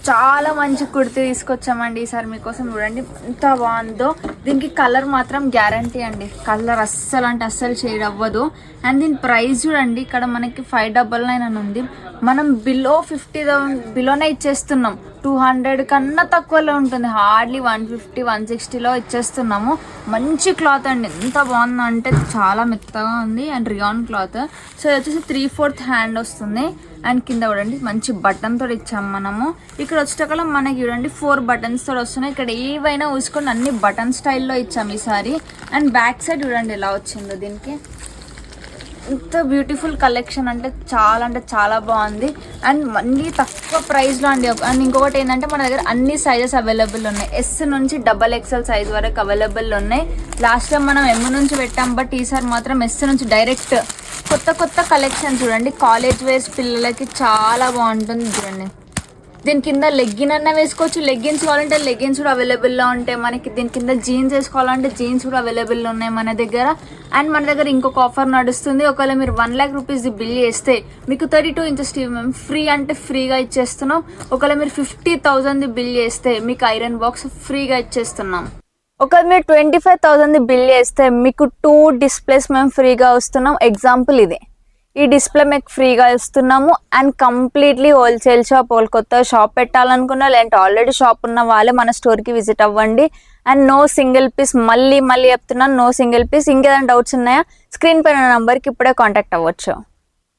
చాలా మంచి కుర్తీ తీసుకొచ్చామండి ఈసారి మీకోసం. చూడండి ఎంత బాగుందో. దీనికి కలర్ మాత్రం గ్యారంటీ అండి, కలర్ అస్సలు అంటే అస్సలు షేడ్ అవ్వదు. అండ్ దీని ప్రైస్ చూడండి, ఇక్కడ మనకి 599 అని ఉంది. మనం బిలో 50,000 బిలోనే ఇచ్చేస్తున్నాం. 200 కన్నా తక్కువలో ఉంటుంది, హార్డ్లీ 150 160లో ఇచ్చేస్తున్నాము. మంచి క్లాత్ అండి, ఎంత బాగుందో అంటే చాలా మెత్తగా ఉంది. And rayon cloth. సో ఇది వచ్చేసి 3/4 హ్యాండ్ వస్తుంది. అండ్ కింద చూడండి మంచి బటన్ తోటి ఇచ్చాము మనము. ఇక్కడ వచ్చేటప్పుడు మనకి చూడండి 4 బటన్స్ తోటి వస్తున్నాయి. ఇక్కడ ఏవైనా చూసుకొని అన్ని బటన్ స్టైల్లో ఇచ్చాము ఈసారి. అండ్ బ్యాక్ సైడ్ చూడండి ఎలా వచ్చిందో. దీనికి ఇంత బ్యూటిఫుల్ కలెక్షన్ అంటే చాలా బాగుంది. అండ్ మళ్ళీ తక్కువ ప్రైస్లో అండి. అండ్ ఇంకొకటి ఏంటంటే మన దగ్గర అన్ని సైజెస్ అవైలబుల్ ఉన్నాయి. ఎస్ నుంచి XXL సైజ్ వరకు అవైలబుల్ ఉన్నాయి. లాస్ట్ టైం మనం M నుంచి పెట్టాం, బట్ ఈసారి మాత్రం ఎస్ నుంచి డైరెక్ట్ కొత్త కలెక్షన్ చూడండి. కాలేజ్ వేర్స్ పిల్లలకి చాలా బాగుంటుంది చూడండి. దీని కింద లెగ్గిన్ అన్న వేసుకోవచ్చు, లెగ్గిన్స్ కావాలంటే లెగ్గిన్స్ కూడా అవైలబుల్లో ఉంటాయి మనకి. దీని కింద జీన్స్ వేసుకోవాలంటే జీన్స్ కూడా అవైలబుల్లో ఉన్నాయి మన దగ్గర. అండ్ మన దగ్గర ఇంకొక ఆఫర్ నడుస్తుంది. ఒకవేళ మీరు 1 lakh rupees బిల్ చేస్తే మీకు 32 inches టీవీ మేము ఫ్రీ అంటే ఫ్రీగా ఇచ్చేస్తున్నాం. ఒకవేళ మీరు 50,000 బిల్ చేస్తే మీకు ఐరన్ బాక్స్ ఫ్రీగా ఇచ్చేస్తున్నాం. ఒకవేళ మీరు 25,000 బిల్ చేస్తే మీకు 2 డిస్ప్లేస్ మేము ఫ్రీగా వస్తున్నాం. ఎగ్జాంపుల్ ఇది, ఈ డిస్ప్లే మీకు ఫ్రీగా ఇస్తున్నాము. And completely wholesale shop. వాళ్ళు కొత్త షాప్ పెట్టాలనుకున్నా లేదంటే ఆల్రెడీ షాప్ ఉన్న వాళ్ళే మన స్టోర్కి విజిట్ అవ్వండి. అండ్ నో సింగిల్ పీస్, మళ్ళీ చెప్తున్నాను, నో సింగిల్ పీస్. ఇంకేదైనా డౌట్స్ ఉన్నాయా, స్క్రీన్ పైన నంబర్కి ఇప్పుడే కాంటాక్ట్ అవ్వచ్చు.